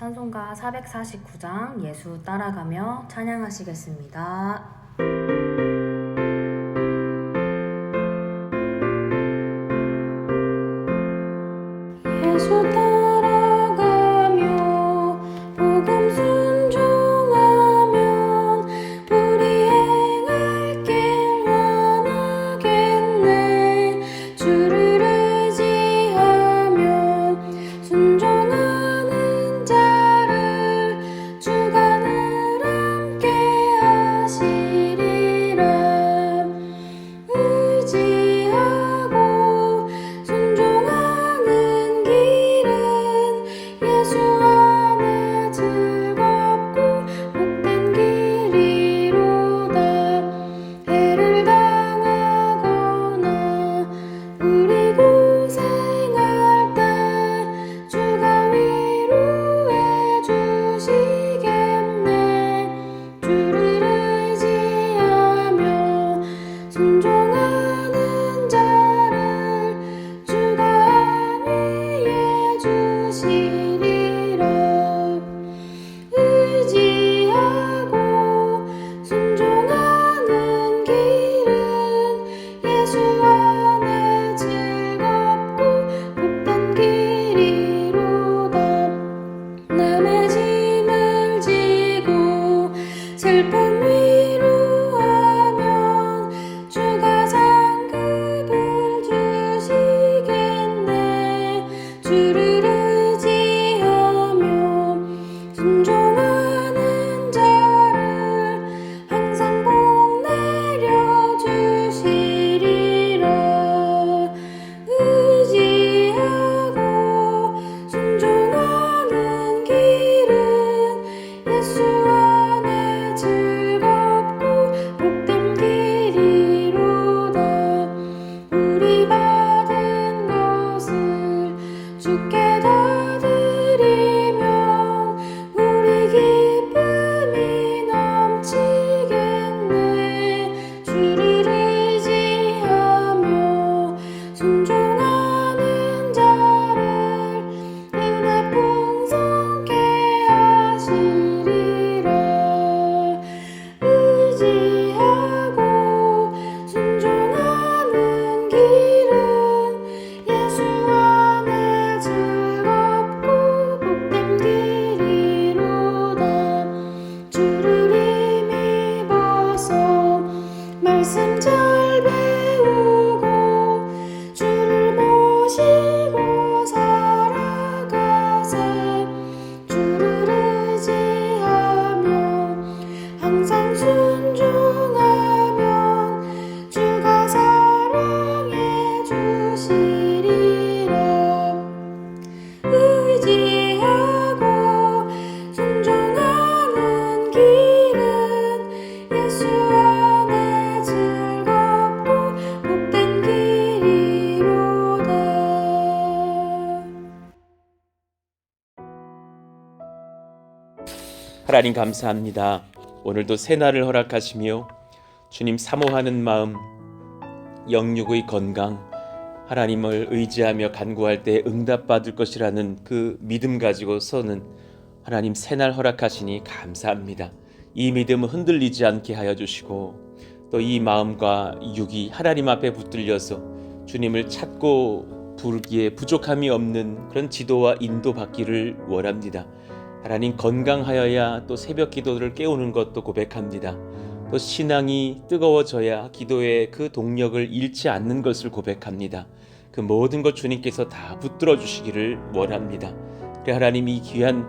찬송가 449장 예수 따라가며 찬양하시겠습니다. 예수 따라가며 복음 순종하면 우리 행할 길 원하겠네. 주를 의지하면 순종하는 자를 주가 늘 함께 하시리라. 의지하고 순종하는 길은 예수 안에 즐겁고 복된 길이로다. 해를 당하거나 우리 고생할 때 주가 위로해 주시겠네. 주를 의지하며 순종하는 자를 주가 안위해 주시리라. 의지하고 순종하는 길은 예수 안에 즐겁고 복된 길이로다. 남의 짐을 지고 슬픔 위로하면 주가 상급을 주시겠네. 주를 의지하며 순종하는 자를 항상 복 내려주시리라. 의지하고 순종하는 길은 예수 안에 즐겁고 복된 길이로다. 우리 받은 것을 주께 다 드리면 우리 기쁨이 넘치겠네. 주를 의지하며 순종하는 자를 은혜 풍성케 하시리라. 의지하고 순종하는 길은 예수 안에 즐겁고 복된 길이로다. 주를 힘입어서 말씀 잘 배우고 주를 모시고 살아가세. 주를 의지하며 항상 순종하면 주가 사랑해 주시리라. 의지하고 순종하는 길은 예수 안에 즐겁고 복된 길이로다. 하나님 감사합니다. 오늘도 새날을 허락하시며 주님 사모하는 마음, 영육의 건강, 하나님을 의지하며 간구할 때 응답받을 것이라는 그 믿음 가지고 서는 하나님 새날 허락하시니 감사합니다. 이 믿음을 흔들리지 않게 하여 주시고 또 이 마음과 육이 하나님 앞에 붙들려서 주님을 찾고 부르기에 부족함이 없는 그런 지도와 인도 받기를 원합니다. 하나님 건강하여야 또 새벽 기도를 깨우는 것도 고백합니다. 또 신앙이 뜨거워져야 기도의 그 동력을 잃지 않는 것을 고백합니다. 그 모든 것 주님께서 다 붙들어 주시기를 원합니다. 그래 하나님 이 귀한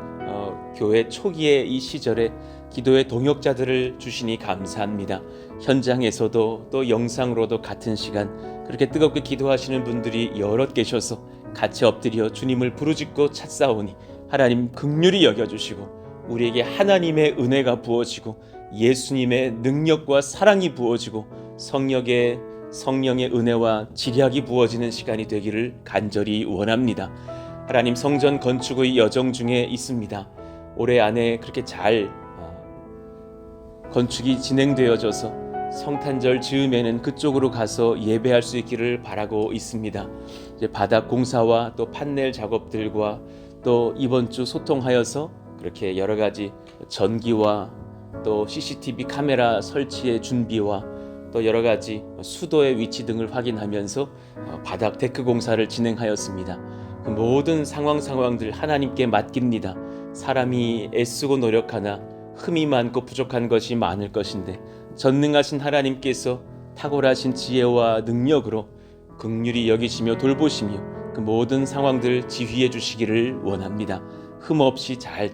교회 초기의 이 시절에 기도의 동역자들을 주시니 감사합니다. 현장에서도 또 영상으로도 같은 시간 그렇게 뜨겁게 기도하시는 분들이 여럿 계셔서 같이 엎드려 주님을 부르짖고 찾사오니 하나님 긍휼히 여겨주시고 우리에게 하나님의 은혜가 부어지고 예수님의 능력과 사랑이 부어지고 성령의 은혜와 지략이 부어지는 시간이 되기를 간절히 원합니다. 하나님 성전 건축의 여정 중에 있습니다. 올해 안에 그렇게 잘 건축이 진행되어져서 성탄절 즈음에는 그쪽으로 가서 예배할 수 있기를 바라고 있습니다. 이제 바닥 공사와 또 판넬 작업들과 또 이번 주 소통하여서 그렇게 여러 가지 전기와 또 CCTV 카메라 설치의 준비와 또 여러 가지 수도의 위치 등을 확인하면서 바닥 데크 공사를 진행하였습니다. 그 모든 상황들 하나님께 맡깁니다. 사람이 애쓰고 노력하나 흠이 많고 부족한 것이 많을 것인데 전능하신 하나님께서 탁월하신 지혜와 능력으로 긍휼히 여기시며 돌보시며 그 모든 상황들을 지휘해 주시기를 원합니다. 흠 없이 잘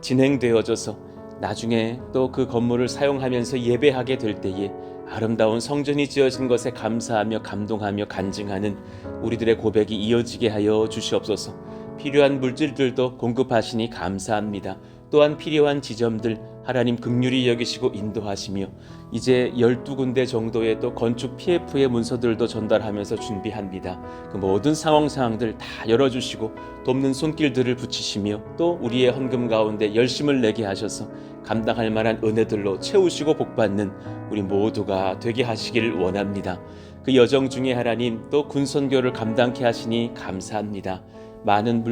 진행되어져서 나중에 또 그 건물을 사용하면서 예배하게 될 때에 아름다운 성전이 지어진 것에 감사하며 감동하며 간증하는 우리들의 고백이 이어지게 하여 주시옵소서. 필요한 물질들도 공급하시니 감사합니다. 또한 필요한 지점들 하나님 긍휼히 여기시고 인도하시며 이제 12군데 정도의 또 건축 PF의 문서들도 전달하면서 준비합니다. 그 모든 상황들 다 열어주시고 돕는 손길들을 붙이시며 또 우리의 헌금 가운데 열심을 내게 하셔서 감당할 만한 은혜들로 채우시고 복받는 우리 모두가 되게 하시기를 원합니다. 그 여정 중에 하나님 또 군선교를 감당케 하시니 감사합니다. 많은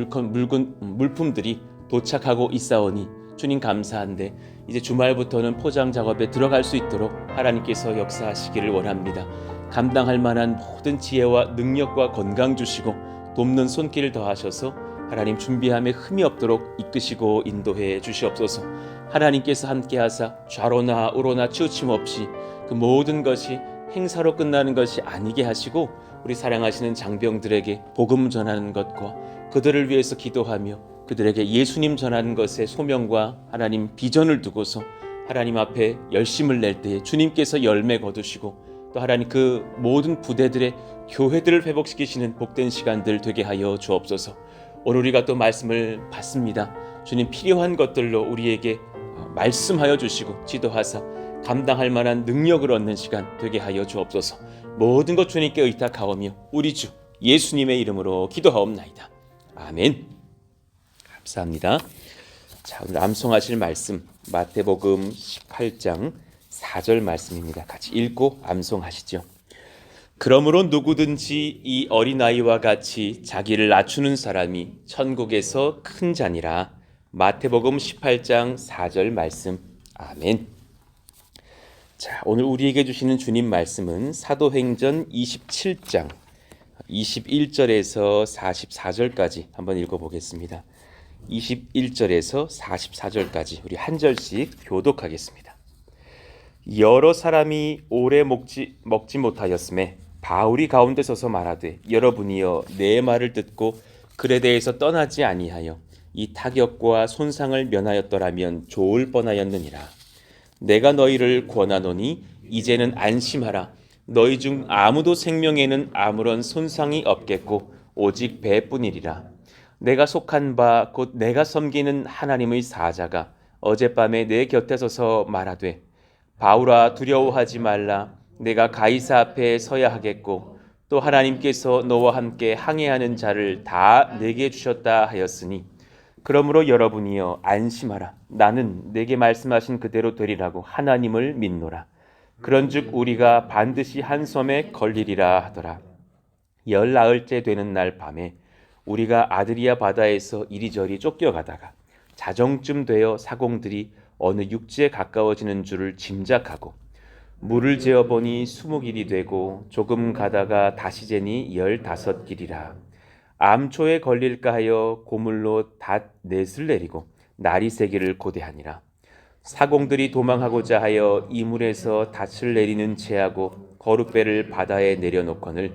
물품들이 도착하고 있사오니 주님 감사한데 이제 주말부터는 포장 작업에 들어갈 수 있도록 하나님께서 역사하시기를 원합니다. 감당할 만한 모든 지혜와 능력과 건강 주시고 돕는 손길을 더하셔서 하나님 준비함에 흠이 없도록 이끄시고 인도해 주시옵소서. 하나님께서 함께하사 좌로나 우로나 치우침 없이 그 모든 것이 행사로 끝나는 것이 아니게 하시고 우리 사랑하시는 장병들에게 복음 전하는 것과 그들을 위해서 기도하며 그들에게 예수님 전하는 것에 소명과 하나님 비전을 두고서 하나님 앞에 열심을 낼 때에 주님께서 열매 거두시고 또 하나님 그 모든 부대들의 교회들을 회복시키시는 복된 시간들 되게 하여 주옵소서. 오늘 우리가 또 말씀을 받습니다. 주님 필요한 것들로 우리에게 말씀하여 주시고 지도하사 감당할 만한 능력을 얻는 시간 되게 하여 주옵소서. 모든 것 주님께 의탁하오며 우리 주 예수님의 이름으로 기도하옵나이다. 아멘. 감사합니다. 자, 오늘 암송하실 말씀 마태복음 18장 4절 말씀입니다. 같이 읽고 암송하시죠. 그러므로 누구든지 이 어린아이와 같이 자기를 낮추는 사람이 천국에서 큰 자니라. 마태복음 18장 4절 말씀. 아멘. 자, 오늘 우리에게 주시는 주님 말씀은 사도행전 27장 21절에서 44절까지 한번 읽어보겠습니다. 21절에서 44절까지 우리 한 절씩 교독하겠습니다. 여러 사람이 오래 먹지 못하였음에 바울이 가운데 서서 말하되 여러분이여 내 말을 듣고 글에 대해서 떠나지 아니하여 이 타격과 손상을 면하였더라면 좋을 뻔하였느니라. 내가 너희를 권하노니 이제는 안심하라. 너희 중 아무도 생명에는 아무런 손상이 없겠고 오직 배뿐이리라. 내가 속한 바 곧 내가 섬기는 하나님의 사자가 어젯밤에 내 곁에 서서 말하되 바울아 두려워하지 말라. 내가 가이사 앞에 서야 하겠고 또 하나님께서 너와 함께 항해하는 자를 다 내게 주셨다 하였으니 그러므로 여러분이여 안심하라. 나는 내게 말씀하신 그대로 되리라고 하나님을 믿노라. 그런즉 우리가 반드시 한 섬에 걸리리라 하더라. 19일째 되는 날 밤에 우리가 아드리아 바다에서 이리저리 쫓겨가다가 자정쯤 되어 사공들이 어느 육지에 가까워지는 줄을 짐작하고 물을 재어보니 20길이 되고 조금 가다가 다시 재니 15길이라. 암초에 걸릴까 하여 고물로 닷 넷을 내리고 날이 새기를 고대하니라. 사공들이 도망하고자 하여 이물에서 닷을 내리는 채하고 거룻배를 바다에 내려놓거늘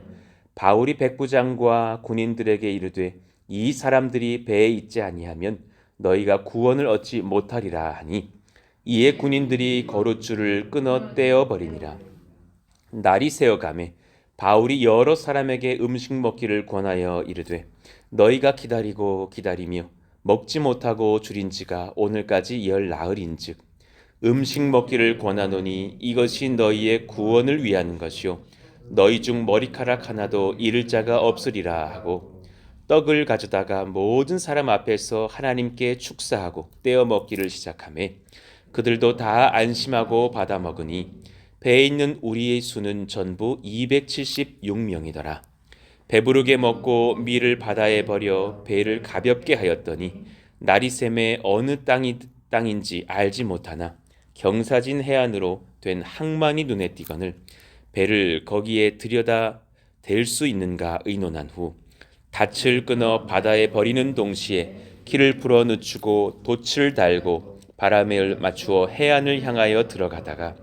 바울이 백부장과 군인들에게 이르되 이 사람들이 배에 있지 아니하면 너희가 구원을 얻지 못하리라 하니 이에 군인들이 거룻줄을 끊어 떼어버리니라. 날이 새어가매 바울이 여러 사람에게 음식 먹기를 권하여 이르되 너희가 기다리고 기다리며 먹지 못하고 줄인 지가 오늘까지 19일인즉 음식 먹기를 권하노니 이것이 너희의 구원을 위하는 것이요 너희 중 머리카락 하나도 잃을 자가 없으리라 하고 떡을 가져다가 모든 사람 앞에서 하나님께 축사하고 떼어 먹기를 시작하매 그들도 다 안심하고 받아 먹으니 배에 있는 우리의 수는 전부 276명이더라. 배부르게 먹고 밀을 바다에 버려 배를 가볍게 하였더니 나리샘의 어느 땅인지 알지 못하나 경사진 해안으로 된 항만이 눈에 띄거늘 배를 거기에 들여다 댈 수 있는가 의논한 후 닻을 끊어 바다에 버리는 동시에 키를 풀어 늦추고 돛을 달고 바람에 맞추어 해안을 향하여 들어가다가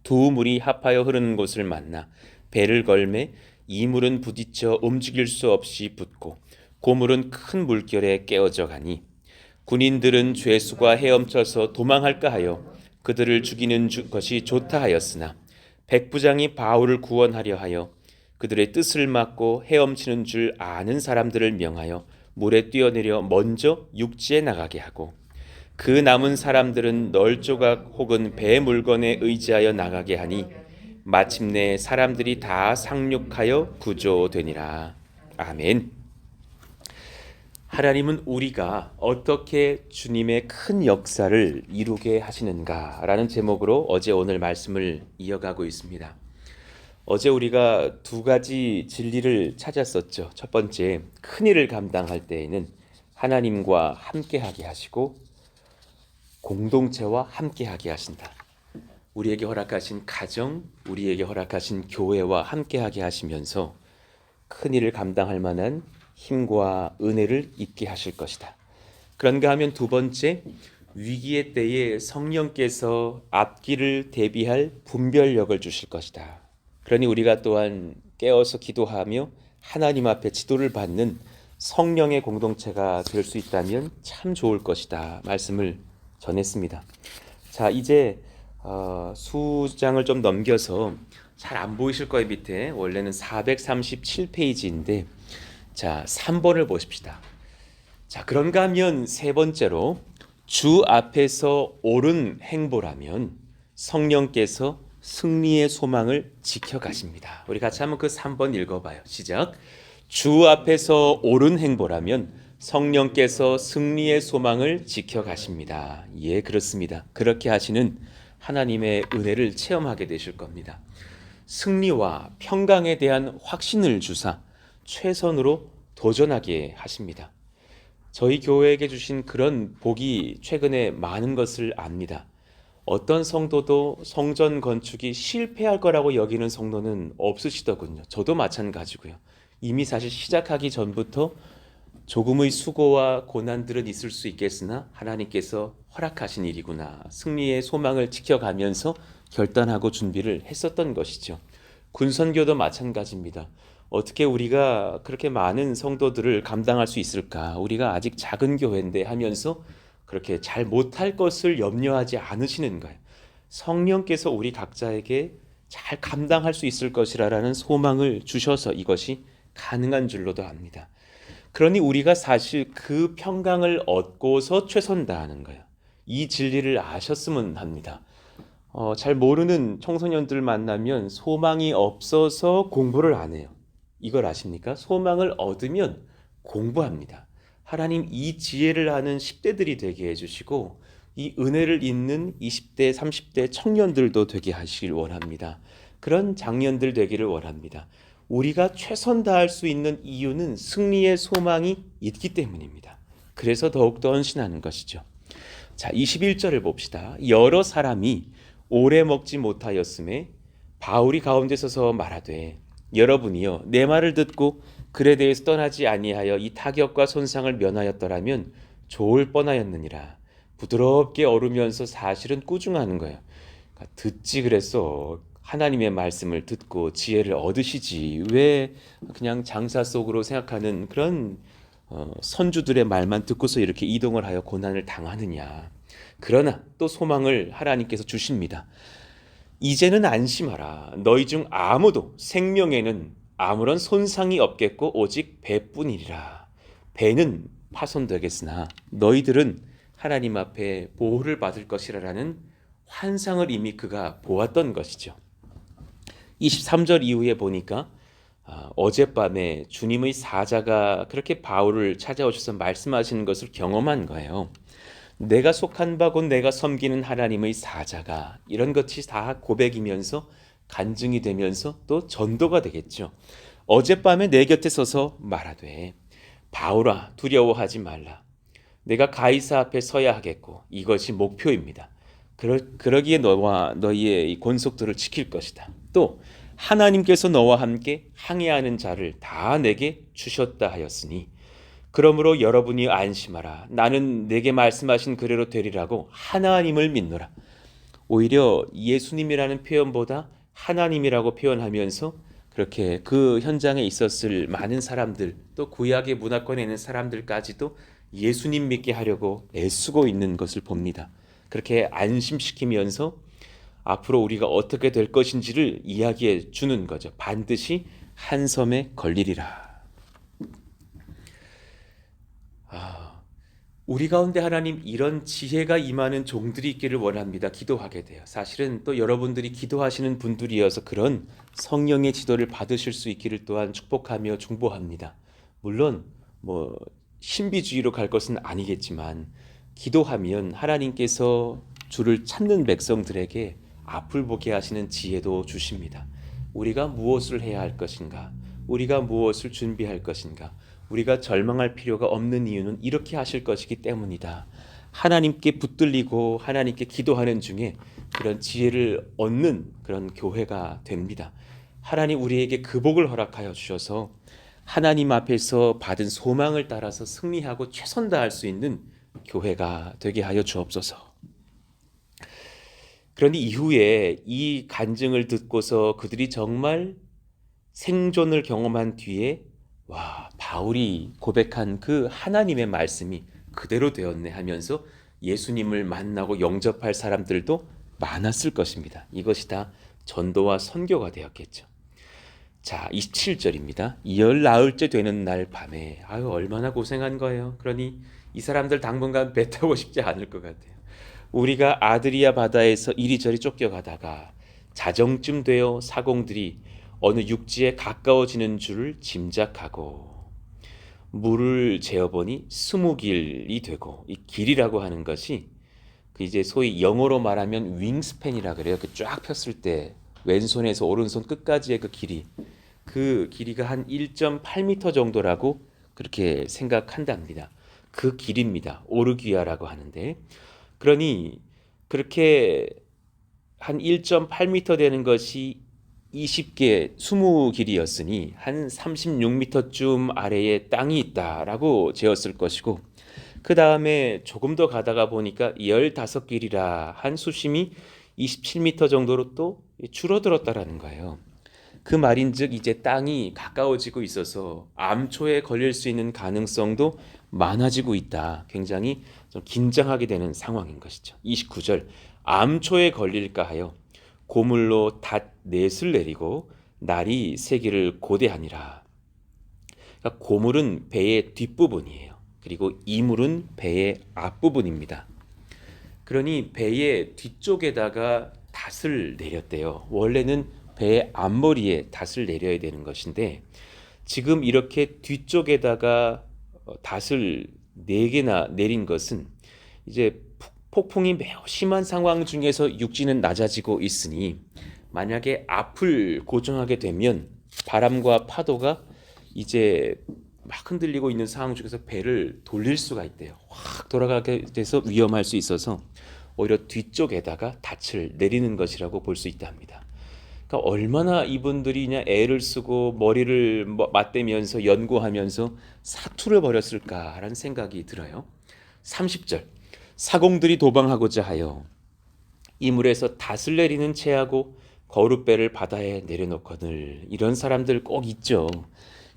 두 물이 합하여 흐르는 곳을 만나 배를 걸매 이 물은 부딪혀 움직일 수 없이 붙고 고물은 큰 물결에 깨어져 가니 군인들은 죄수가 헤엄쳐서 도망할까 하여 그들을 죽이는 것이 좋다 하였으나 백부장이 바울을 구원하려 하여 그들의 뜻을 막고 헤엄치는 줄 아는 사람들을 명하여 물에 뛰어내려 먼저 육지에 나가게 하고 그 남은 사람들은 널조각 혹은 배 물건에 의지하여 나가게 하니 마침내 사람들이 다 상륙하여 구조되니라. 아멘. 하나님은 우리가 어떻게 주님의 큰 역사를 이루게 하시는가라는 제목으로 어제 오늘 말씀을 이어가고 있습니다. 어제 우리가 두 가지 진리를 찾았었죠. 첫 번째, 큰 일을 감당할 때에는 하나님과 함께하게 하시고 공동체와 함께하게 하신다. 우리에게 허락하신 가정, 우리에게 허락하신 교회와 함께하게 하시면서 큰 일을 감당할 만한 힘과 은혜를 입게 하실 것이다. 그런가 하면 두 번째, 위기의 때에 성령께서 앞길을 대비할 분별력을 주실 것이다. 그러니 우리가 또한 깨어서 기도하며 하나님 앞에 지도를 받는 성령의 공동체가 될 수 있다면 참 좋을 것이다. 말씀을 전했습니다. 자, 이제 수장을 좀 넘겨서 잘 안 보이실 거예요. 밑에 원래는 437페이지인데 자, 3번을 보십시다. 자, 그런가 하면 세 번째로 주 앞에서 옳은 행보라면 성령께서 승리의 소망을 지켜가십니다. 우리 같이 한번 그 3번 읽어봐요. 시작. 주 앞에서 옳은 행보라면 성령께서 승리의 소망을 지켜가십니다. 예, 그렇습니다. 그렇게 하시는 하나님의 은혜를 체험하게 되실 겁니다. 승리와 평강에 대한 확신을 주사 최선으로 도전하게 하십니다. 저희 교회에게 주신 그런 복이 최근에 많은 것을 압니다. 어떤 성도도 성전 건축이 실패할 거라고 여기는 성도는 없으시더군요. 저도 마찬가지고요. 이미 사실 시작하기 전부터 조금의 수고와 고난들은 있을 수 있겠으나 하나님께서 허락하신 일이구나. 승리의 소망을 지켜가면서 결단하고 준비를 했었던 것이죠. 군선교도 마찬가지입니다. 어떻게 우리가 그렇게 많은 성도들을 감당할 수 있을까? 우리가 아직 작은 교회인데 하면서 그렇게 잘 못할 것을 염려하지 않으시는 거예요. 성령께서 우리 각자에게 잘 감당할 수 있을 것이라는 소망을 주셔서 이것이 가능한 줄로도 압니다. 그러니 우리가 사실 그 평강을 얻고서 최선 다하는 거예요. 이 진리를 아셨으면 합니다. 잘 모르는 청소년들 만나면 소망이 없어서 공부를 안 해요. 이걸 아십니까? 소망을 얻으면 공부합니다. 하나님 이 지혜를 아는 10대들이 되게 해주시고 이 은혜를 잇는 20대, 30대 청년들도 되게 하시길 원합니다. 그런 장년들 되기를 원합니다. 우리가 최선 다할 수 있는 이유는 승리의 소망이 있기 때문입니다. 그래서 더욱더 헌신하는 것이죠. 자, 21절을 봅시다. 여러 사람이 오래 먹지 못하였음에 바울이 가운데 서서 말하되 여러분이요 내 말을 듣고 글에 대해서 떠나지 아니하여 이 타격과 손상을 면하였더라면 좋을 뻔하였느니라. 부드럽게 어루면서 사실은 꾸중하는 거예요. 그러니까 듣지 그랬어. 하나님의 말씀을 듣고 지혜를 얻으시지. 왜 그냥 장사 속으로 생각하는 그런 선주들의 말만 듣고서 이렇게 이동을 하여 고난을 당하느냐. 그러나 또 소망을 하나님께서 주십니다. 이제는 안심하라. 너희 중 아무도 생명에는 아무런 손상이 없겠고 오직 배뿐이리라. 배는 파손되겠으나 너희들은 하나님 앞에 보호를 받을 것이라는 환상을 이미 그가 보았던 것이죠. 23절 이후에 보니까 어젯밤에 주님의 사자가 그렇게 바울을 찾아오셔서 말씀하시는 것을 경험한 거예요. 내가 속한 바 곧 내가 섬기는 하나님의 사자가, 이런 것이 다 고백이면서 간증이 되면서 또 전도가 되겠죠. 어젯밤에 내 곁에 서서 말하되 바울아 두려워하지 말라. 내가 가이사 앞에 서야 하겠고 이것이 목표입니다. 그러기에 너와 너희의 이 권속들을 지킬 것이다. 또 하나님께서 너와 함께 항해하는 자를 다 내게 주셨다 하였으니 그러므로 여러분이 안심하라. 나는 내게 말씀하신 그대로 되리라고 하나님을 믿노라. 오히려 예수님이라는 표현보다 하나님이라고 표현하면서 그렇게 그 현장에 있었을 많은 사람들, 또 구약의 문화권에 있는 사람들까지도 예수님 믿게 하려고 애쓰고 있는 것을 봅니다. 그렇게 안심시키면서 앞으로 우리가 어떻게 될 것인지를 이야기해 주는 거죠. 반드시 한 섬에 걸리리라. 우리 가운데 하나님 이런 지혜가 임하는 종들이 있기를 원합니다. 기도하게 돼요. 사실은 또 여러분들이 기도하시는 분들이어서 그런 성령의 지도를 받으실 수 있기를 또한 축복하며 중보합니다. 물론 신비주의로 갈 것은 아니겠지만 기도하면 하나님께서 주를 찾는 백성들에게 앞을 보게 하시는 지혜도 주십니다. 우리가 무엇을 해야 할 것인가? 우리가 무엇을 준비할 것인가? 우리가 절망할 필요가 없는 이유는 이렇게 하실 것이기 때문이다. 하나님께 붙들리고 하나님께 기도하는 중에 그런 지혜를 얻는 그런 교회가 됩니다. 하나님 우리에게 그 복을 허락하여 주셔서 하나님 앞에서 받은 소망을 따라서 승리하고 최선 다할 수 있는 교회가 되게 하여 주옵소서. 그런데 이후에 이 간증을 듣고서 그들이 정말 생존을 경험한 뒤에 바울이 고백한 그 하나님의 말씀이 그대로 되었네 하면서 예수님을 만나고 영접할 사람들도 많았을 것입니다. 이것이 다 전도와 선교가 되었겠죠. 자, 27절입니다. 열 나흘째 되는 날 밤에 얼마나 고생한 거예요. 그러니 이 사람들 당분간 배 타고 싶지 않을 것 같아요. 우리가 아드리아 바다에서 이리저리 쫓겨가다가 자정쯤 되어 사공들이 어느 육지에 가까워지는 줄을 짐작하고 물을 재어보니 20길이 되고, 이 길이라고 하는 것이 그 이제 소위 영어로 말하면 윙스팬이라 그래요. 그 쫙 폈을 때 왼손에서 오른손 끝까지의 그 길이가 한 1.8m 정도라고 그렇게 생각한답니다. 그 길입니다. 오르기아라고 하는데, 그러니 그렇게 한 1.8m 되는 것이 20길이었으니 한 36m쯤 아래에 땅이 있다라고 재었을 것이고, 그 다음에 조금 더 가다가 보니까 15길이라 한 수심이 27m 정도로 또 줄어들었다라는 거예요. 그 말인즉 이제 땅이 가까워지고 있어서 암초에 걸릴 수 있는 가능성도 많아지고 있다. 굉장히 좀 긴장하게 되는 상황인 것이죠. 29절, 암초에 걸릴까 하여 고물로 닷 넷을 내리고 날이 세기를 고대하니라. 그러니까 고물은 배의 뒷부분이에요. 그리고 이물은 배의 앞부분입니다. 그러니 배의 뒤쪽에다가 닷을 내렸대요. 원래는 배의 앞머리에 닷을 내려야 되는 것인데 지금 이렇게 뒤쪽에다가 닷을 4개나 내린 것은 이제 폭풍이 매우 심한 상황 중에서 육지는 낮아지고 있으니 만약에 앞을 고정하게 되면 바람과 파도가 이제 막 흔들리고 있는 상황 중에서 배를 돌릴 수가 있대요. 확 돌아가게 돼서 위험할 수 있어서 오히려 뒤쪽에다가 닻을 내리는 것이라고 볼 수 있다 합니다. 그러니까 얼마나 이분들이 그냥 애를 쓰고 머리를 맞대면서 연구하면서 사투를 벌였을까라는 생각이 들어요. 30절, 사공들이 도망하고자 하여 이물에서 닷을 내리는 채하고 거룻배를 바다에 내려놓거늘. 이런 사람들 꼭 있죠.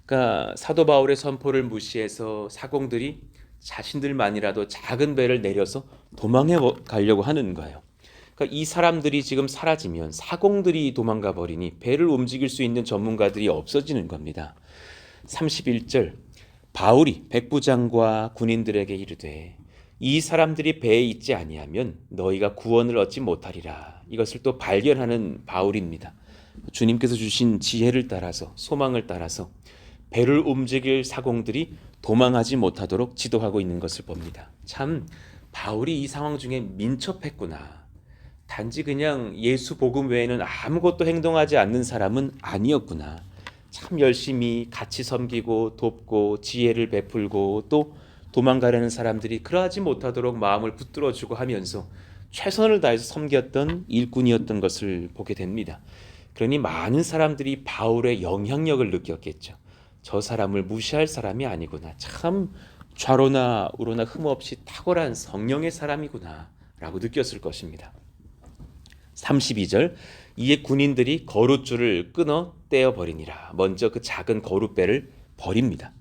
그러니까 사도 바울의 선포를 무시해서 사공들이 자신들만이라도 작은 배를 내려서 도망해 가려고 하는 거예요. 그러니까 이 사람들이 지금 사라지면 사공들이 도망가 버리니 배를 움직일 수 있는 전문가들이 없어지는 겁니다. 31절, 바울이 백부장과 군인들에게 이르되 이 사람들이 배에 있지 아니하면 너희가 구원을 얻지 못하리라. 이것을 또 발견하는 바울입니다. 주님께서 주신 지혜를 따라서, 소망을 따라서 배를 움직일 사공들이 도망하지 못하도록 지도하고 있는 것을 봅니다. 참 바울이 이 상황 중에 민첩했구나. 단지 그냥 예수 복음 외에는 아무것도 행동하지 않는 사람은 아니었구나. 참 열심히 같이 섬기고 돕고 지혜를 베풀고 또 도망가려는 사람들이 그러하지 못하도록 마음을 붙들어주고 하면서 최선을 다해서 섬겼던 일꾼이었던 것을 보게 됩니다. 그러니 많은 사람들이 바울의 영향력을 느꼈겠죠. 저 사람을 무시할 사람이 아니구나. 참 좌로나 우로나 흠없이 탁월한 성령의 사람이구나 라고 느꼈을 것입니다. 32절, 이에 군인들이 거룻줄을 끊어 떼어버리니라. 먼저 그 작은 거룻배를 버립니다.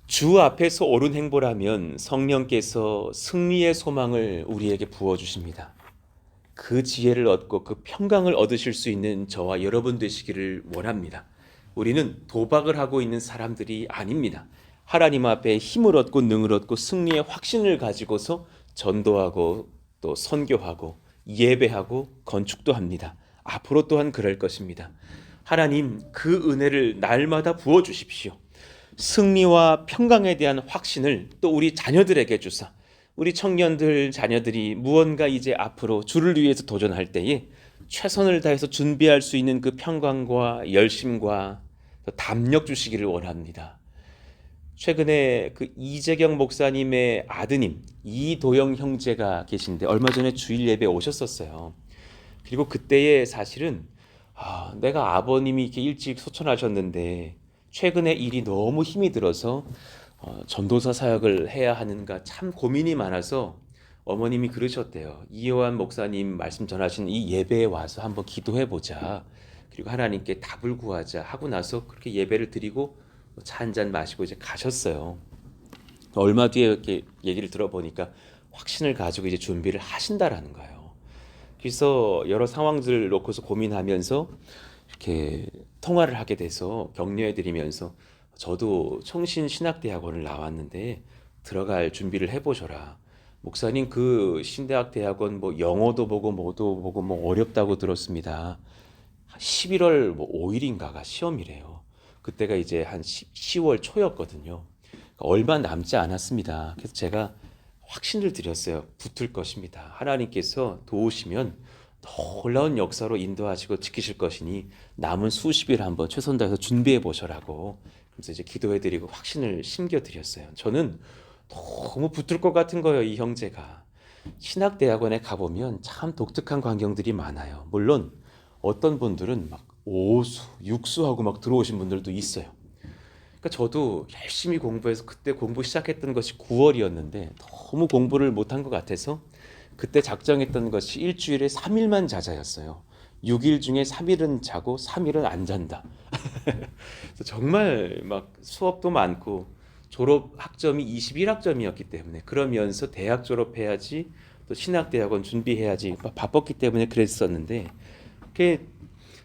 주 앞에서 옳은 행보라면 성령께서 승리의 소망을 우리에게 부어주십니다. 그 지혜를 얻고 그 평강을 얻으실 수 있는 저와 여러분 되시기를 원합니다. 우리는 도박을 하고 있는 사람들이 아닙니다. 하나님 앞에 힘을 얻고 능을 얻고 승리의 확신을 가지고서 전도하고 또 선교하고 예배하고 건축도 합니다. 앞으로 또한 그럴 것입니다. 하나님 그 은혜를 날마다 부어주십시오. 승리와 평강에 대한 확신을 또 우리 자녀들에게 주사, 우리 청년들 자녀들이 무언가 이제 앞으로 주를 위해서 도전할 때에 최선을 다해서 준비할 수 있는 그 평강과 열심과 담력 주시기를 원합니다. 최근에 그 이재경 목사님의 아드님 이도영 형제가 계신데 얼마 전에 주일 예배에 오셨었어요. 그리고 그때에 사실은 내가 아버님이 이렇게 일찍 소천하셨는데 최근에 일이 너무 힘이 들어서 전도사 사역을 해야 하는가 참 고민이 많아서 어머님이 그러셨대요. 이요한 목사님 말씀 전하신 이 예배에 와서 한번 기도해보자. 그리고 하나님께 답을 구하자 하고 나서 그렇게 예배를 드리고 차 한잔 마시고 이제 가셨어요. 얼마 뒤에 이렇게 얘기를 들어보니까 확신을 가지고 이제 준비를 하신다라는 거예요. 그래서 여러 상황들을 놓고서 고민하면서 이렇게 통화를 하게 돼서 격려해드리면서 저도 청신신학대학원을 나왔는데 들어갈 준비를 해보셔라. 목사님 그 신대학대학원 뭐 영어도 보고 뭐도 보고 뭐 어렵다고 들었습니다. 11월 5일인가가 시험이래요. 그때가 이제 한 10월 초였거든요. 얼마 남지 않았습니다. 그래서 제가 확신을 드렸어요. 붙을 것입니다. 하나님께서 도우시면 놀라운 역사로 인도하시고 지키실 것이니 남은 수십 일 한번 최선 다해서 준비해 보셔라고. 그래서 이제 기도해드리고 확신을 심겨드렸어요. 저는 너무 붙을 것 같은 거예요. 이 형제가. 신학대학원에 가보면 참 독특한 광경들이 많아요. 물론 어떤 분들은 막 5수, 6수하고 막 들어오신 분들도 있어요. 그러니까 저도 열심히 공부해서 그때 공부 시작했던 것이 9월이었는데 너무 공부를 못한 것 같아서 그때 작정했던 것이 일주일에 3일만 자자였어요. 6일 중에 3일은 자고 3일은 안 잔다. 정말 막 수업도 많고 졸업 학점이 21학점이었기 때문에 그러면서 대학 졸업해야지 또 신학대학원 준비해야지 바빴기 때문에 그랬었는데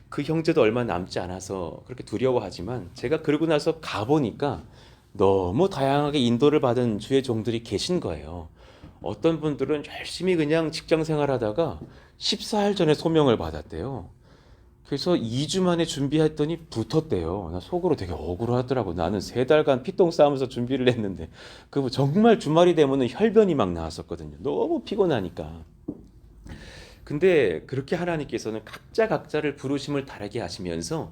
그 형제도 얼마 남지 않아서 그렇게 두려워하지만 제가 그러고 나서 가보니까 너무 다양하게 인도를 받은 주의 종들이 계신 거예요. 어떤 분들은 열심히 그냥 직장 생활하다가 14일 전에 소명을 받았대요. 그래서 2주 만에 준비했더니 붙었대요. 나 속으로 되게 억울하더라고. 나는 3달간 피똥 싸면서 준비를 했는데 그 정말 주말이 되면은 혈변이 막 나왔었거든요. 너무 피곤하니까. 근데 그렇게 하나님께서는 각자를 부르심을 다르게 하시면서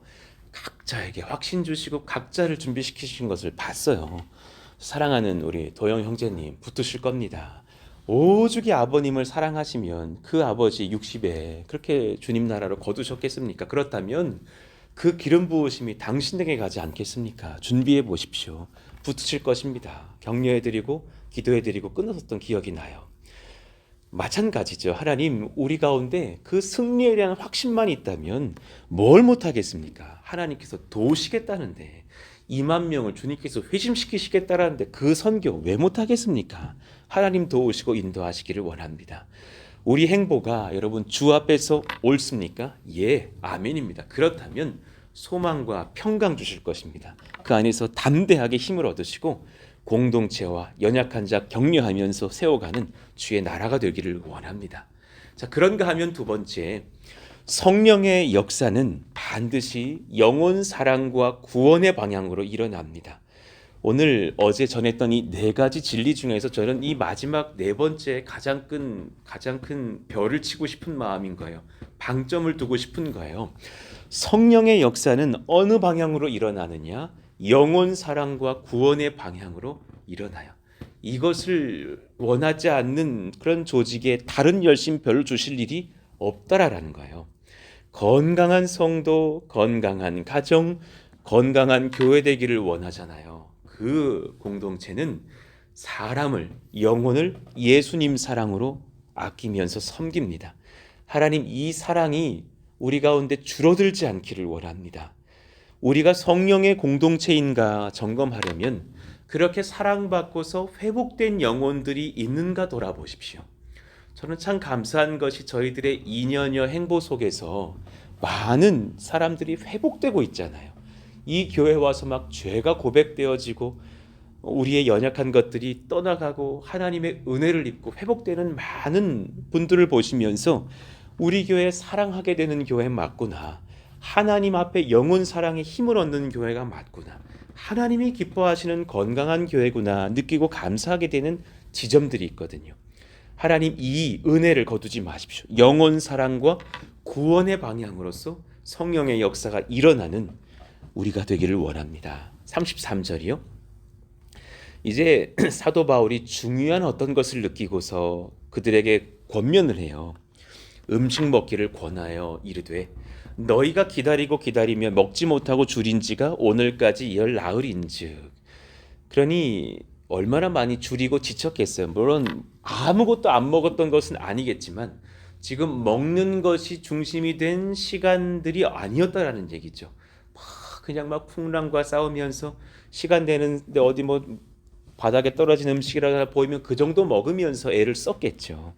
각자에게 확신 주시고 각자를 준비시키신 것을 봤어요. 사랑하는 우리 도영 형제님 붙으실 겁니다. 오죽이 아버님을 사랑하시면 그 아버지 60에 그렇게 주님 나라로 거두셨겠습니까? 그렇다면 그 기름 부으심이 당신에게 가지 않겠습니까? 준비해 보십시오. 붙으실 것입니다. 격려해드리고 기도해드리고 끊어섰던 기억이 나요. 마찬가지죠. 하나님 우리 가운데 그 승리에 대한 확신만 있다면 뭘 못하겠습니까? 하나님께서 도우시겠다는데 2만 명을 주님께서 회심시키시겠다라는데 그 선교 왜 못하겠습니까? 하나님 도우시고 인도하시기를 원합니다. 우리 행보가 여러분 주 앞에서 옳습니까? 예, 아멘입니다. 그렇다면 소망과 평강 주실 것입니다. 그 안에서 담대하게 힘을 얻으시고 공동체와 연약한 자 격려하면서 세워가는 주의 나라가 되기를 원합니다. 자, 그런가 하면 두 번째, 성령의 역사는 반드시 영혼 사랑과 구원의 방향으로 일어납니다. 오늘 어제 전했던 이 4가지 진리 중에서 저는 이 마지막 4번째 가장 큰 별을 치고 싶은 마음인 거예요. 방점을 두고 싶은 거예요. 성령의 역사는 어느 방향으로 일어나느냐? 영혼 사랑과 구원의 방향으로 일어나요. 이것을 원하지 않는 그런 조직에 다른 열심별로 주실 일이 없다라는 거예요. 건강한 성도, 건강한 가정, 건강한 교회 되기를 원하잖아요. 그 공동체는 사람을, 영혼을 예수님 사랑으로 아끼면서 섬깁니다. 하나님 이 사랑이 우리 가운데 줄어들지 않기를 원합니다. 우리가 성령의 공동체인가 점검하려면 그렇게 사랑받고서 회복된 영혼들이 있는가 돌아보십시오. 저는 참 감사한 것이 저희들의 2년여 행보 속에서 많은 사람들이 회복되고 있잖아요. 이 교회 와서 막 죄가 고백되어지고 우리의 연약한 것들이 떠나가고 하나님의 은혜를 입고 회복되는 많은 분들을 보시면서 우리 교회 사랑하게 되는 교회 맞구나. 하나님 앞에 영혼 사랑에 힘을 얻는 교회가 맞구나. 하나님이 기뻐하시는 건강한 교회구나 느끼고 감사하게 되는 지점들이 있거든요. 하나님 이 은혜를 거두지 마십시오. 영혼 사랑과 구원의 방향으로서 성령의 역사가 일어나는 우리가 되기를 원합니다. 33절이요. 이제 사도 바울이 중요한 어떤 것을 느끼고서 그들에게 권면을 해요. 음식 먹기를 권하여 이르되 너희가 기다리며 먹지 못하고 줄인 지가 오늘까지 열 나흘인즉. 그러니 얼마나 많이 줄이고 지쳤겠어요. 물론 아무것도 안 먹었던 것은 아니겠지만 지금 먹는 것이 중심이 된 시간들이 아니었다라는 얘기죠. 그냥 막 풍랑과 싸우면서 시간 되는데 어디 뭐 바닥에 떨어진 음식이라 보이면 그 정도 먹으면서 애를 썼겠죠.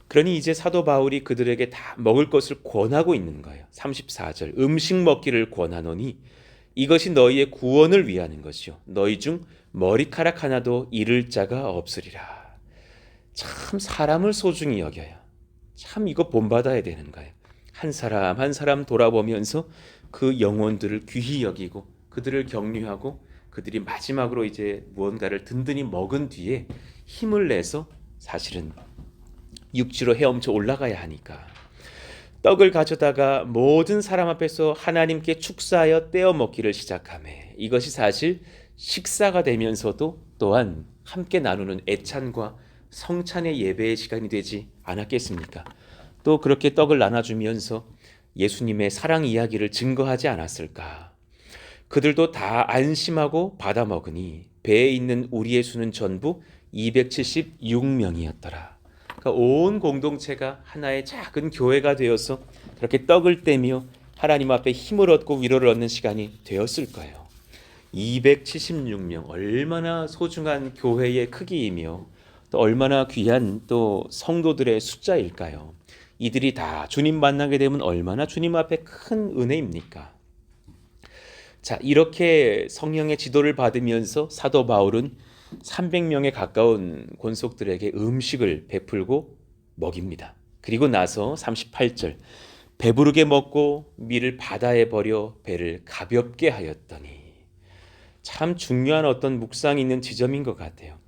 그러니 이제 사도 바울이 그들에게 다 먹을 것을 권하고 있는 거예요. 34절 음식 먹기를 권하노니 이것이 너희의 구원을 위하는 것이요 너희 중 머리카락 하나도 잃을 자가 없으리라. 참 사람을 소중히 여겨야 참 이거 본받아야 되는 거예요. 한 사람 한 사람 돌아보면서 그 영혼들을 귀히 여기고 그들을 격려하고 그들이 마지막으로 이제 무언가를 든든히 먹은 뒤에 힘을 내서 사실은 육지로 헤엄쳐 올라가야 하니까 떡을 가져다가 모든 사람 앞에서 하나님께 축사하여 떼어 먹기를 시작하매 이것이 사실 식사가 되면서도 또한 함께 나누는 애찬과 성찬의 예배의 시간이 되지 않았겠습니까? 또 그렇게 떡을 나눠주면서 예수님의 사랑 이야기를 증거하지 않았을까? 그들도 다 안심하고 받아 먹으니 배에 있는 우리의 수는 전부 276명이었더라. 그러니까 온 공동체가 하나의 작은 교회가 되어서 그렇게 떡을 떼며 하나님 앞에 힘을 얻고 위로를 얻는 시간이 되었을 거예요. 276명 얼마나 소중한 교회의 크기이며 또 얼마나 귀한 또 성도들의 숫자일까요? 이들이 다 주님 만나게 되면 얼마나 주님 앞에 큰 은혜입니까? 자, 이렇게 성령의 지도를 받으면서 사도 바울은 300명에 가까운 권속들에게 음식을 베풀고 먹입니다. 그리고 나서 38절 배부르게 먹고 밀을 바다에 버려 배를 가볍게 하였더니 참 중요한 어떤 묵상이 있는 지점인 것 같아요.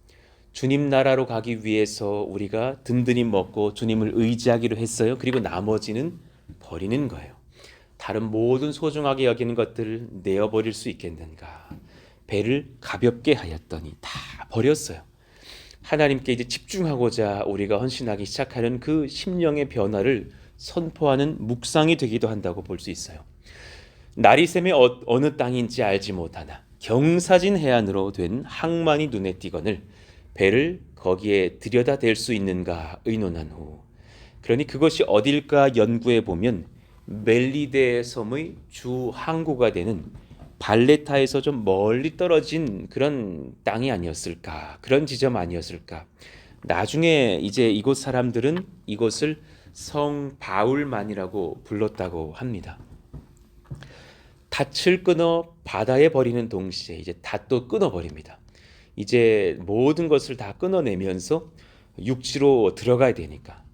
주님 나라로 가기 위해서 우리가 든든히 먹고 주님을 의지하기로 했어요. 그리고 나머지는 버리는 거예요. 다른 모든 소중하게 여기는 것들을 내어버릴 수 있겠는가? 배를 가볍게 하였더니 다 버렸어요. 하나님께 이제 집중하고자 우리가 헌신하기 시작하는 그 심령의 변화를 선포하는 묵상이 되기도 한다고 볼 수 있어요. 나리샘의 어느 땅인지 알지 못하나 경사진 해안으로 된 항만이 눈에 띄거늘 배를 거기에 들여다 댈 수 있는가 의논한 후 그러니 그것이 어딜까 연구해 보면 멜리데 섬의 주 항구가 되는 발레타에서 좀 멀리 떨어진 그런 땅이 아니었을까, 그런 지점 아니었을까. 나중에 이제 이곳 사람들은 이곳을 성 바울만이라고 불렀다고 합니다. 닻을 끊어 바다에 버리는 동시에 이제 닷도 끊어버립니다. 이제 모든 것을 다 끊어내면서 육지로 들어가야 되니까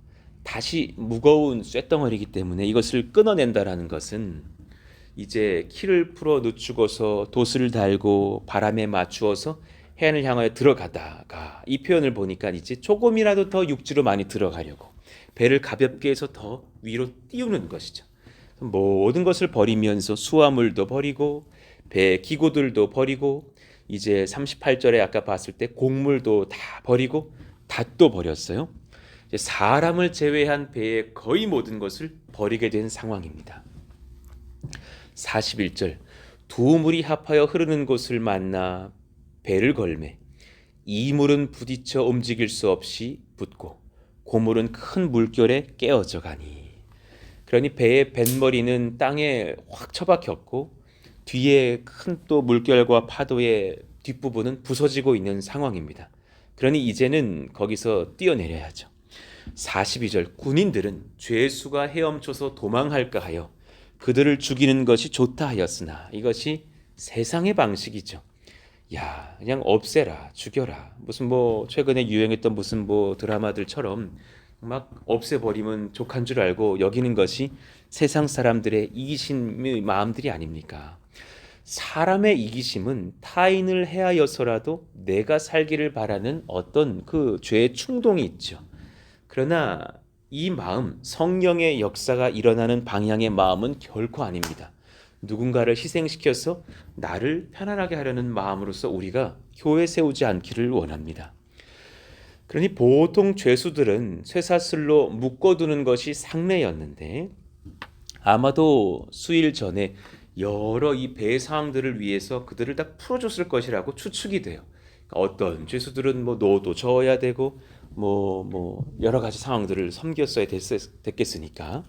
다시 무거운 쇳덩어리이기 때문에 이것을 끊어낸다라는 것은 이제 키를 풀어 늦추고서 돛을 달고 바람에 맞추어서 해안을 향하여 들어가다가 이 표현을 보니까 이제 조금이라도 더 육지로 많이 들어가려고 배를 가볍게 해서 더 위로 띄우는 것이죠. 모든 것을 버리면서 수화물도 버리고 배 기구들도 버리고 이제 38절에 아까 봤을 때 곡물도 다 버리고 닷도 버렸어요. 이제 사람을 제외한 배의 거의 모든 것을 버리게 된 상황입니다. 41절 두 물이 합하여 흐르는 곳을 만나 배를 걸매 이 물은 부딪혀 움직일 수 없이 붙고 고물은 큰 물결에 깨어져 가니. 그러니 배의 뱃머리는 땅에 확 처박혔고 뒤에 큰 또 물결과 파도의 뒷부분은 부서지고 있는 상황입니다. 그러니 이제는 거기서 뛰어내려야죠. 42절 군인들은 죄수가 헤엄쳐서 도망할까 하여 그들을 죽이는 것이 좋다 하였으나 이것이 세상의 방식이죠. 야, 그냥 없애라, 죽여라. 무슨 뭐 최근에 유행했던 무슨 뭐 드라마들처럼 막 없애버리면 족한 줄 알고 여기는 것이 세상 사람들의 이기심의 마음들이 아닙니까? 사람의 이기심은 타인을 해하여서라도 내가 살기를 바라는 어떤 그 죄의 충동이 있죠. 그러나 이 마음, 성령의 역사가 일어나는 방향의 마음은 결코 아닙니다. 누군가를 희생시켜서 나를 편안하게 하려는 마음으로서 우리가 교회 세우지 않기를 원합니다. 그러니 보통 죄수들은 쇠사슬로 묶어두는 것이 상례였는데 아마도 수일 전에 여러 이 배 상황들을 위해서 그들을 다 풀어줬을 것이라고 추측이 돼요. 어떤 죄수들은 뭐 노도 저어야 되고 뭐 여러 가지 상황들을 섬겼어야 됐겠으니까.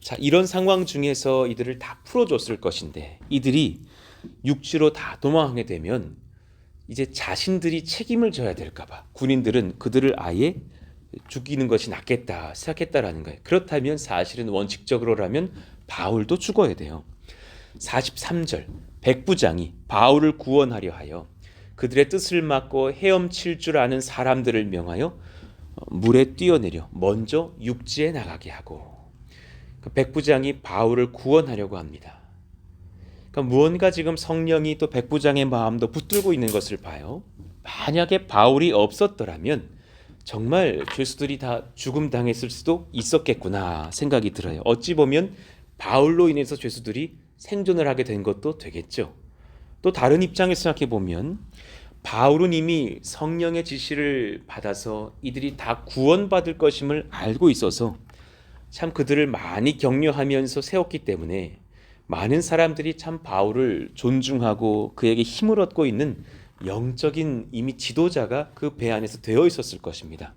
자, 이런 상황 중에서 이들을 다 풀어줬을 것인데 이들이 육지로 다 도망하게 되면 이제 자신들이 책임을 져야 될까봐 군인들은 그들을 아예 죽이는 것이 낫겠다 생각했다라는 거예요. 그렇다면 사실은 원칙적으로라면 바울도 죽어야 돼요. 43절 백부장이 바울을 구원하려 하여 그들의 뜻을 막고 헤엄칠 줄 아는 사람들을 명하여 물에 뛰어내려 먼저 육지에 나가게 하고 그 백부장이 바울을 구원하려고 합니다. 그러니까 무언가 지금 성령이 또 백부장의 마음도 붙들고 있는 것을 봐요. 만약에 바울이 없었더라면 정말 죄수들이 다 죽음 당했을 수도 있었겠구나 생각이 들어요. 어찌 보면 바울로 인해서 죄수들이 생존을 하게 된 것도 되겠죠. 또 다른 입장에서 생각해 보면 바울은 이미 성령의 지시를 받아서 이들이 다 구원받을 것임을 알고 있어서 참 그들을 많이 격려하면서 세웠기 때문에 많은 사람들이 참 바울을 존중하고 그에게 힘을 얻고 있는 영적인 이미 지도자가 그 배 안에서 되어 있었을 것입니다.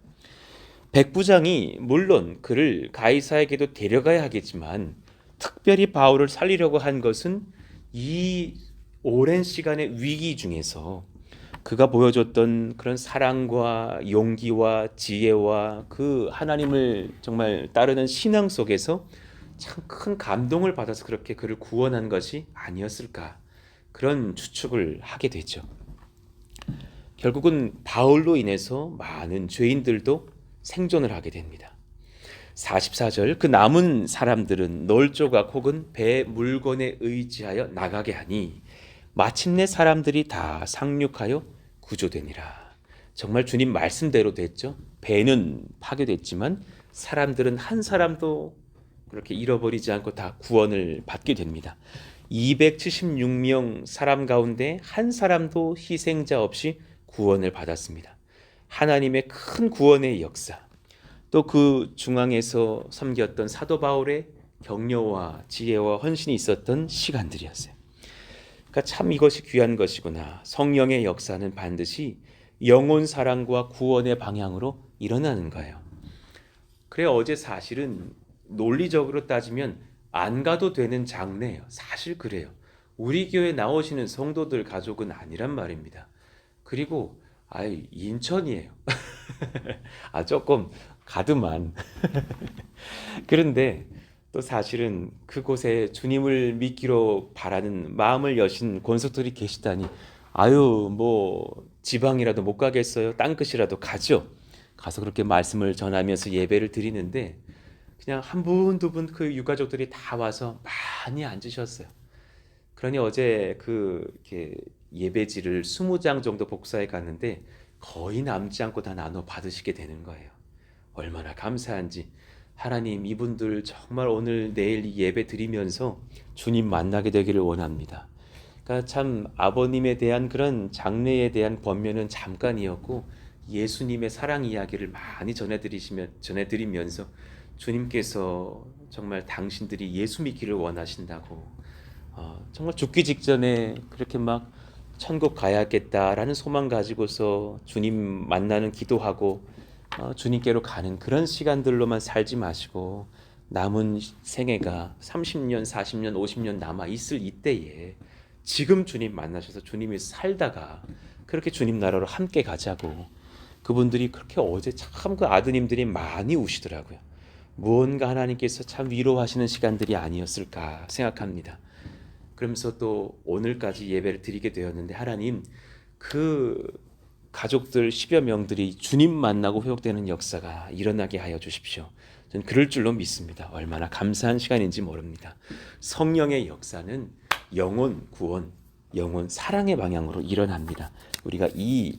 백부장이 물론 그를 가이사에게도 데려가야 하겠지만 특별히 바울을 살리려고 한 것은 이 오랜 시간의 위기 중에서 그가 보여줬던 그런 사랑과 용기와 지혜와 그 하나님을 정말 따르는 신앙 속에서 참 큰 감동을 받아서 그렇게 그를 구원한 것이 아니었을까 그런 추측을 하게 되죠. 결국은 바울로 인해서 많은 죄인들도 생존을 하게 됩니다. 44절 그 남은 사람들은 널조각 혹은 배 물건에 의지하여 나가게 하니 마침내 사람들이 다 상륙하여 구조되니라. 정말 주님 말씀대로 됐죠. 배는 파괴됐지만 사람들은 한 사람도 그렇게 잃어버리지 않고 다 구원을 받게 됩니다. 276명 사람 가운데 한 사람도 희생자 없이 구원을 받았습니다. 하나님의 큰 구원의 역사, 또 그 중앙에서 섬겼던 사도 바울의 격려와 지혜와 헌신이 있었던 시간들이었어요. 그러니까 참 이것이 귀한 것이구나. 성령의 역사는 반드시 영혼 사랑과 구원의 방향으로 일어나는 거예요. 그래 어제 사실은 논리적으로 따지면 안 가도 되는 장례예요. 사실 그래요. 우리 교회 나오시는 성도들 가족은 아니란 말입니다. 그리고 인천이에요. 조금 가드만. 그런데 또 사실은 그곳에 주님을 믿기로 바라는 마음을 여신 권속들이 계시다니 뭐 지방이라도 못 가겠어요. 땅끝이라도 가죠. 가서 그렇게 말씀을 전하면서 예배를 드리는데 그냥 한 분, 두 분 그 유가족들이 다 와서 많이 앉으셨어요. 그러니 어제 이렇게 예배지를 20장 정도 복사해 갔는데 거의 남지 않고 다 나눠 받으시게 되는 거예요. 얼마나 감사한지. 하나님 이분들 정말 오늘 내일 이 예배 드리면서 주님 만나게 되기를 원합니다. 그러니까 참 아버님에 대한 그런 장래에 대한 권면은 잠깐이었고 예수님의 사랑 이야기를 많이 전해드리면서 주님께서 정말 당신들이 예수 믿기를 원하신다고 정말 죽기 직전에 그렇게 막 천국 가야겠다라는 소망 가지고서 주님 만나는 기도하고 주님께로 가는 그런 시간들로만 살지 마시고 남은 생애가 30년, 40년, 50년 남아 있을 이때에 지금 주님 만나셔서 주님이 살다가 그렇게 주님 나라로 함께 가자고. 그분들이 그렇게 어제 참 그 아드님들이 많이 우시더라고요. 무언가 하나님께서 참 위로하시는 시간들이 아니었을까 생각합니다. 그러면서 또 오늘까지 예배를 드리게 되었는데 하나님 그 가족들 10여 명들이 주님 만나고 회복되는 역사가 일어나게 하여 주십시오. 저는 그럴 줄로 믿습니다. 얼마나 감사한 시간인지 모릅니다. 성령의 역사는 영혼 구원, 영혼 사랑의 방향으로 일어납니다. 우리가 이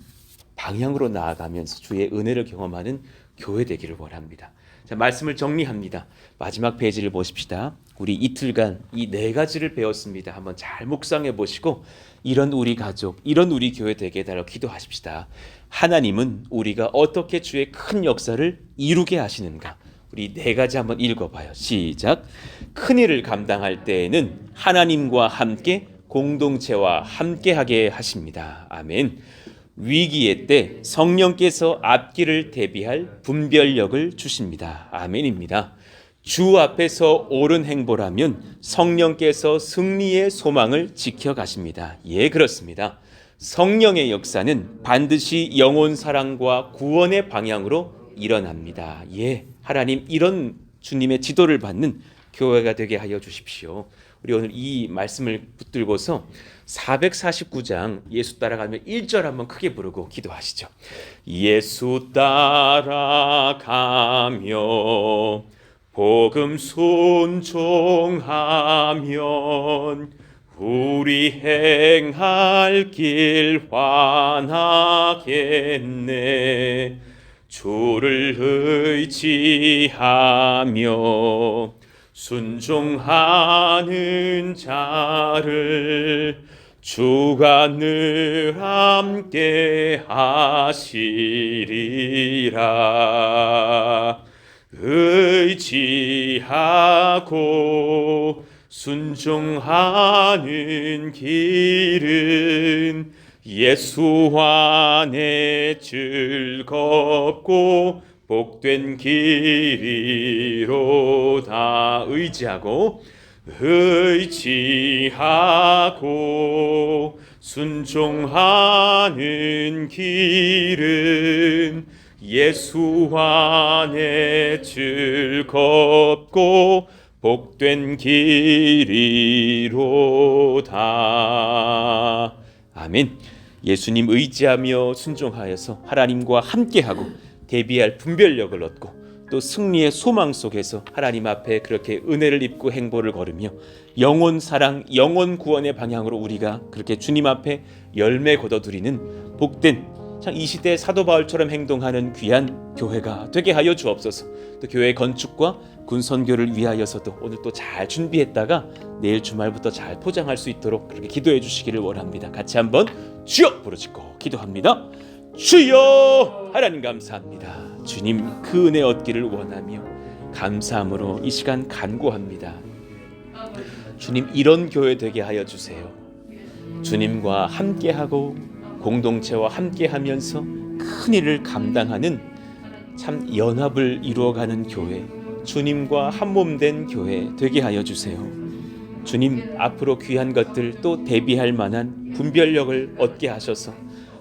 방향으로 나아가면서 주의 은혜를 경험하는 교회 되기를 원합니다. 자, 말씀을 정리합니다. 마지막 페이지를 보십시다. 우리 이틀간 이 네 가지를 배웠습니다. 한번 잘 묵상해 보시고 이런 우리 가족, 이런 우리 교회 되게 해달라고 기도하십시다. 하나님은 우리가 어떻게 주의 큰 역사를 이루게 하시는가? 우리 네 가지 한번 읽어봐요. 시작. 큰일을 감당할 때에는 하나님과 함께 공동체와 함께하게 하십니다. 아멘. 위기의 때 성령께서 앞길을 대비할 분별력을 주십니다. 아멘입니다. 주 앞에서 옳은 행보라면 성령께서 승리의 소망을 지켜가십니다. 예, 그렇습니다. 성령의 역사는 반드시 영혼 사랑과 구원의 방향으로 일어납니다. 예, 하나님 이런 주님의 지도를 받는 교회가 되게 하여 주십시오. 우리 오늘 이 말씀을 붙들고서 449장 예수 따라가며 1절 한번 크게 부르고 기도하시죠. 예수 따라가며 복음 순종하면 우리 행할 길 환하겠네. 주를 의지하며 순종하는 자를 주가 늘 함께 하시리라. 의지하고 순종하는 길은 예수 안에 즐겁고 복된 길이로다. 의지하고 순종하는 길은 예수 안에 즐겁고 복된 길이로다. 아멘. 예수님 의지하며 순종하여서 하나님과 함께하고 대비할 분별력을 얻고 또 승리의 소망 속에서 하나님 앞에 그렇게 은혜를 입고 행보를 걸으며 영혼 사랑, 영혼 구원의 방향으로 우리가 그렇게 주님 앞에 열매 거둬들이는 복된 참 이 시대 사도 바울처럼 행동하는 귀한 교회가 되게 하여 주옵소서. 또 교회 건축과 군 선교를 위하여서도 오늘 또 잘 준비했다가 내일 주말부터 잘 포장할 수 있도록 그렇게 기도해 주시기를 원합니다. 같이 한번 주여 부르짖고 기도합니다. 주여! 하나님 감사합니다. 주님 그 은혜 얻기를 원하며 감사함으로 이 시간 간구합니다. 주님 이런 교회 되게 하여 주세요. 주님과 함께하고 공동체와 함께하면서 큰 일을 감당하는 참 연합을 이루어가는 교회, 주님과 한몸된 교회 되게 하여 주세요. 주님 앞으로 귀한 것들 또 대비할 만한 분별력을 얻게 하셔서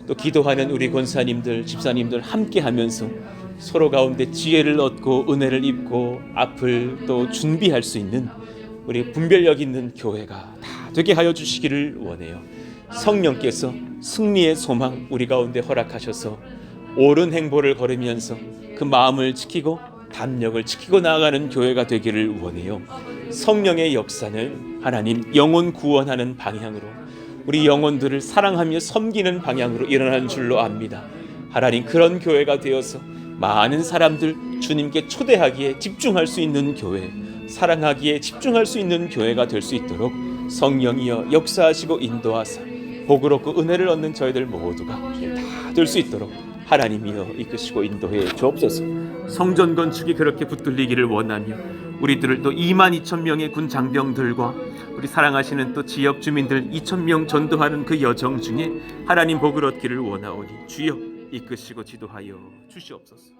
또 기도하는 우리 권사님들, 집사님들 함께하면서 서로 가운데 지혜를 얻고 은혜를 입고 앞을 또 준비할 수 있는 우리 분별력 있는 교회가 다 되게 하여 주시기를 원해요. 성령께서 승리의 소망 우리 가운데 허락하셔서 옳은 행보를 걸으면서 그 마음을 지키고 담력을 지키고 나아가는 교회가 되기를 원해요. 성령의 역사는 하나님 영혼 구원하는 방향으로 우리 영혼들을 사랑하며 섬기는 방향으로 일어나는 줄로 압니다. 하나님 그런 교회가 되어서 많은 사람들 주님께 초대하기에 집중할 수 있는 교회, 사랑하기에 집중할 수 있는 교회가 될 수 있도록 성령이여 역사하시고 인도하사 복을 얻고 은혜를 얻는 저희들 모두가 다 될 수 있도록 하나님이여 이끄시고 인도해 주옵소서. 성전 건축이 그렇게 붙들리기를 원하며 우리들을 또 22,000명의 군 장병들과 우리 사랑하시는 또 지역 주민들 2,000명 전도하는 그 여정 중에 하나님 복을 얻기를 원하오니 주여 이끄시고 지도하여 주시옵소서.